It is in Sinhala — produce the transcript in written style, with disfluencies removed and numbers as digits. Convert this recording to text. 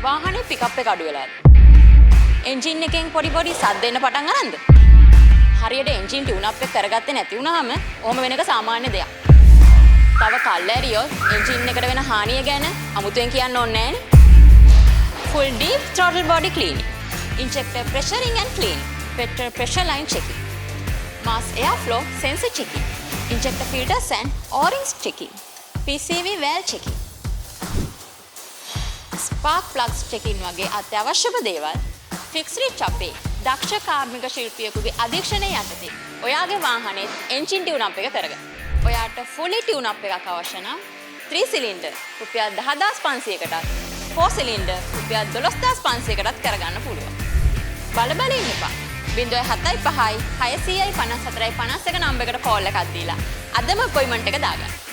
වාහනේ පිකප් එක අඩු වෙලාද? එන්ජින් එකෙන් පොඩි සද්ද එන්න පටන් ගන්නද? හරියට එන්ජින් ටියුන් අප් එක කරගත්තේ නැති වුනහම ඔහොම වෙන එක සාමාන්‍ය දෙයක්. තව කල්ැරියොත් එන්ජින් එකට වෙන හානිය ගැන අමුතුවෙන් කියන්න ඕනේ නෑනේ. Full deep throttle body cleaning. Injector pressuring and cleaning. Petrol pressure line checking. Mass airflow sensor checking. Injector filters and O-rings checking. PCV valve checking. Spark plugs checking වගේ අත්‍යවශ්‍යම දේවල් ෆික්ස් රිච් අපේ දක්ෂ කාර්මික ශිල්පියෙකුගේ අධීක්ෂණය යටතේ ඔයාගේ වාහනේ එන්ජින් ටියුන් අප් එක කරගන්න. ඔයාට ෆුලි ටියුන් අප් එකක් අවශ්‍ය නම් 3 සිලින්ඩර් රුපියල් 10500කටත් 4 සිලින්ඩර් රුපියල් 12500කටත් කරගන්න පුළුවන්. බල ඉන්න එපා. 075 600 54 51 නම්බරයකට කෝල් එකක් දීලා අදම අපොයින්ට්මන්ට් එක දාගන්න.